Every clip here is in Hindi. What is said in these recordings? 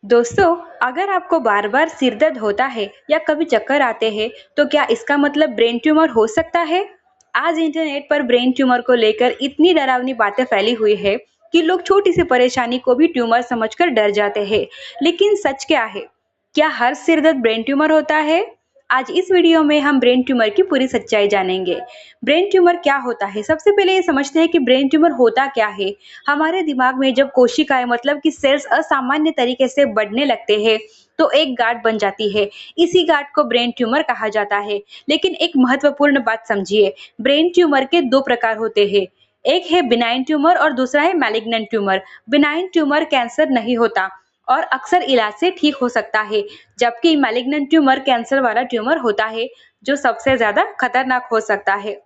दोस्तों, अगर आपको बार बार सिर दर्द होता है या कभी चक्कर आते हैं, तो क्या इसका मतलब ब्रेन ट्यूमर हो सकता है? आज इंटरनेट पर ब्रेन ट्यूमर को लेकर इतनी डरावनी बातें फैली हुई है कि लोग छोटी सी परेशानी को भी ट्यूमर समझकर डर जाते हैं। लेकिन सच क्या है? क्या हर सिर दर्द ब्रेन ट्यूमर होता है? आज इस वीडियो में हम ब्रेन ट्यूमर की पूरी सच्चाई जानेंगे। ब्रेन ट्यूमर क्या होता है? सबसे पहले ये समझते हैं कि ब्रेन ट्यूमर होता क्या है। हमारे दिमाग में जब कोशिकाएं मतलब कि सेल्स असामान्य तरीके से बढ़ने लगते हैं, तो एक गांठ बन जाती है। इसी गांठ को ब्रेन ट्यूमर कहा जाता है। लेकिन एक महत्वपूर्ण बात समझिए, ब्रेन ट्यूमर के दो प्रकार होते हैं। एक है बिनाइन ट्यूमर और दूसरा है malignant tumour. Benign tumour cancer नहीं होता और अक्सर इलाज से ठीक हो सकता है, जबकि मैलिग्नेंट ट्यूमर कैंसर वाला ट्यूमर होता है, जो सबसे ज्यादा खतरनाक हो सकता है।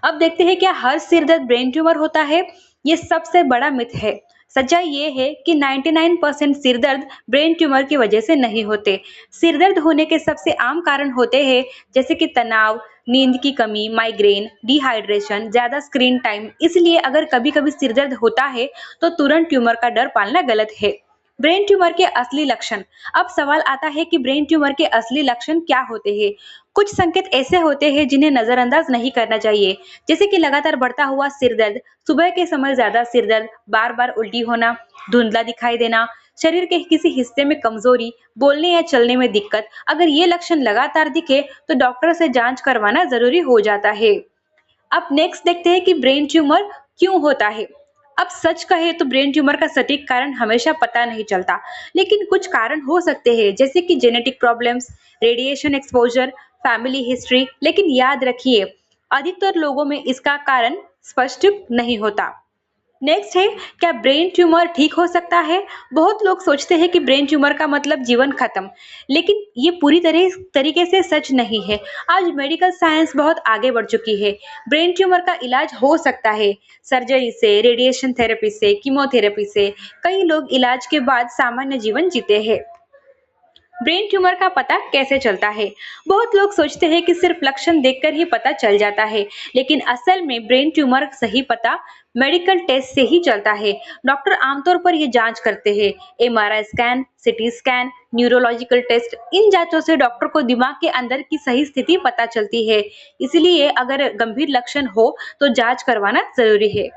अब देखते हैं, क्या हर सिर दर्द ब्रेन ट्यूमर होता है? ये सबसे बड़ा मिथ है। सच्चाई ये है कि 99% सिर दर्द ब्रेन ट्यूमर की वजह से नहीं होते। सिर दर्द होने के सबसे आम कारण होते हैं, जैसे कि तनाव, नींद की कमी, माइग्रेन, डिहाइड्रेशन, ज्यादा स्क्रीन टाइम। इसलिए अगर कभी-कभी सिर दर्द होता है, तो तुरंत ट्यूमर का डर पालना गलत है। ब्रेन ट्यूमर के असली लक्षण। अब सवाल आता है कि ब्रेन ट्यूमर के असली लक्षण क्या होते हैं? कुछ संकेत ऐसे होते हैं जिन्हें नजरअंदाज नहीं करना चाहिए, जैसे कि लगातार बढ़ता हुआ सिर दर्द, सुबह के समय ज्यादा सिर दर्द, बार बार उल्टी होना, धुंधला दिखाई देना, शरीर के किसी हिस्से में कमजोरी, बोलने या चलने में दिक्कत। अगर ये लक्षण लगातार दिखे, तो डॉक्टर से जांच करवाना जरूरी हो जाता है। अब नेक्स्ट देखते हैं कि ब्रेन ट्यूमर क्यों होता है। अब सच कहे तो ब्रेन ट्यूमर का सटीक कारण हमेशा पता नहीं चलता, लेकिन कुछ कारण हो सकते हैं, जैसे कि genetic problems, radiation exposure, family history. लेकिन याद रखिए, अधिकतर लोगों में इसका कारण स्पष्ट नहीं होता। नेक्स्ट है, क्या ब्रेन ट्यूमर ठीक हो सकता है? बहुत लोग सोचते हैं कि ब्रेन ट्यूमर का मतलब जीवन खत्म, लेकिन ये पूरी तरीके से सच नहीं है। आज मेडिकल साइंस बहुत आगे बढ़ चुकी है। ब्रेन ट्यूमर का इलाज हो सकता है, सर्जरी से, रेडिएशन थेरेपी से, कीमोथेरेपी से। कई लोग इलाज के बाद सामान्य जीवन जीते हैं। ब्रेन ट्यूमर का पता कैसे चलता है? बहुत लोग सोचते हैं कि सिर्फ लक्षण देखकर ही पता चल जाता है, लेकिन असल में ब्रेन ट्यूमर सही पता मेडिकल टेस्ट से ही चलता है। डॉक्टर आमतौर पर यह जांच करते हैं, MRI scan, CT scan, neurological test. इन जांचों से डॉक्टर को दिमाग के अंदर की सही स्थिति पता चलती है। इसलिए अगर गंभीर लक्षण हो, तो जांच करवाना जरूरी है।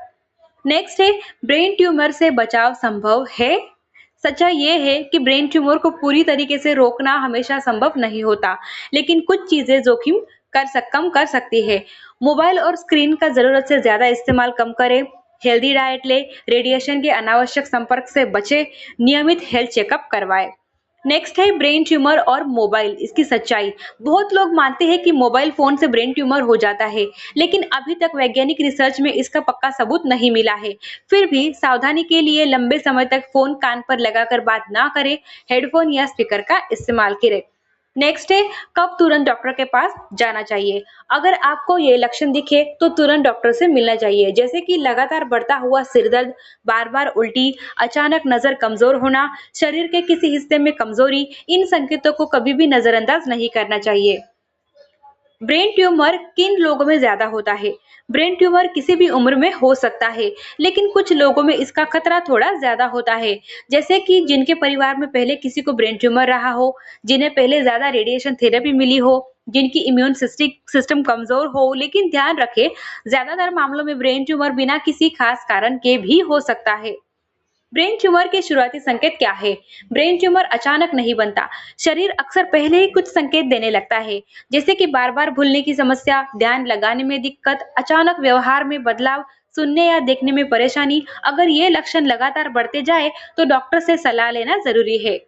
नेक्स्ट है, ब्रेन ट्यूमर से बचाव संभव है? सच्चाई ये है कि ब्रेन ट्यूमर को पूरी तरीके से रोकना हमेशा संभव नहीं होता, लेकिन कुछ चीजें जोखिम कम कर सकती है। मोबाइल और स्क्रीन का जरूरत से ज्यादा इस्तेमाल कम करें, हेल्दी डाइट ले, रेडिएशन के अनावश्यक संपर्क से बचे, नियमित हेल्थ चेकअप करवाएं। नेक्स्ट है, ब्रेन ट्यूमर और मोबाइल, इसकी सच्चाई। बहुत लोग मानते हैं कि मोबाइल फोन से ब्रेन ट्यूमर हो जाता है, लेकिन अभी तक वैज्ञानिक रिसर्च में इसका पक्का सबूत नहीं मिला है। फिर भी सावधानी के लिए लंबे समय तक फोन कान पर लगाकर बात ना करें, हेडफोन या स्पीकर का इस्तेमाल करें। नेक्स्ट है, कब तुरंत डॉक्टर के पास जाना चाहिए? अगर आपको ये लक्षण दिखे, तो तुरंत डॉक्टर से मिलना चाहिए, जैसे कि लगातार बढ़ता हुआ सिर दर्द, बार बार उल्टी, अचानक नजर कमजोर होना, शरीर के किसी हिस्से में कमजोरी। इन संकेतों को कभी भी नजरअंदाज नहीं करना चाहिए। ब्रेन ट्यूमर किन लोगों में ज्यादा होता है? ब्रेन ट्यूमर किसी भी उम्र में हो सकता है, लेकिन कुछ लोगों में इसका खतरा थोड़ा ज्यादा होता है, जैसे कि जिनके परिवार में पहले किसी को ब्रेन ट्यूमर रहा हो, जिन्हें पहले ज्यादा रेडिएशन थेरेपी मिली हो, जिनकी इम्यून सिस्टम कमजोर हो। लेकिन ध्यान रखें, ज्यादातर मामलों में ब्रेन ट्यूमर बिना किसी खास कारण के भी हो सकता है। ब्रेन ट्यूमर के शुरुआती संकेत क्या है? ब्रेन ट्यूमर अचानक नहीं बनता। शरीर अक्सर पहले ही कुछ संकेत देने लगता है, जैसे कि बार बार भूलने की समस्या, ध्यान लगाने में दिक्कत, अचानक व्यवहार में बदलाव, सुनने या देखने में परेशानी। अगर ये लक्षण लगातार बढ़ते जाए, तो डॉक्टर से सलाह लेना जरूरी है।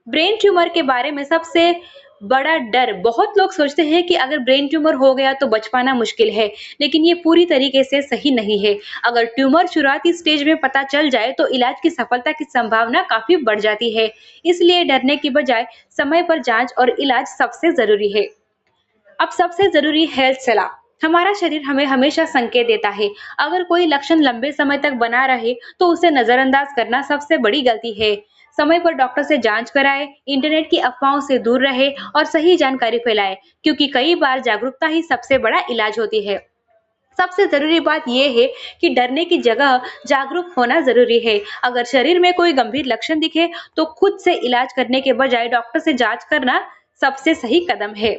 ब्रेन ट्यूमर के बारे में सबसे बड़ा डर, बहुत लोग सोचते हैं कि अगर ब्रेन ट्यूमर हो गया तो बच पाना मुश्किल है, लेकिन ये पूरी तरीके से सही नहीं है। अगर ट्यूमर शुरुआती स्टेज में पता चल जाए, तो इलाज की सफलता की संभावना काफी बढ़ जाती है। इसलिए डरने की बजाय समय पर जांच और इलाज सबसे जरूरी है। अब सबसे जरूरी हेल्थ सलाह। हमारा शरीर हमें हमेशा संकेत देता है। अगर कोई लक्षण लंबे समय तक बना रहे, तो उसे नजरअंदाज करना सबसे बड़ी गलती है। समय पर डॉक्टर से जांच कराएं, इंटरनेट की अफवाहों से दूर रहे और सही जानकारी फैलाएं, क्योंकि कई बार जागरूकता ही सबसे बड़ा इलाज होती है। सबसे ज़रूरी बात ये है कि डरने की जगह जागरूक होना ज़रूरी है। अगर शरीर में कोई गंभीर लक्षण दिखे, तो खुद से इलाज करने के बजाय डॉक्टर से जाँच करना सबसे सही कदम है।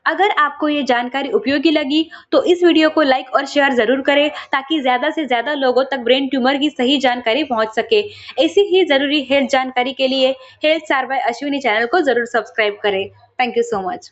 अगर आपको ये जानकारी उपयोगी लगी, तो इस वीडियो को लाइक और शेयर ज़रूर करें, ताकि ज़्यादा से ज़्यादा लोगों तक ब्रेन ट्यूमर की सही जानकारी पहुँच सके। ऐसी ही ज़रूरी हेल्थ जानकारी के लिए health star by Ashwini channel को ज़रूर सब्सक्राइब करें। Thank you so much.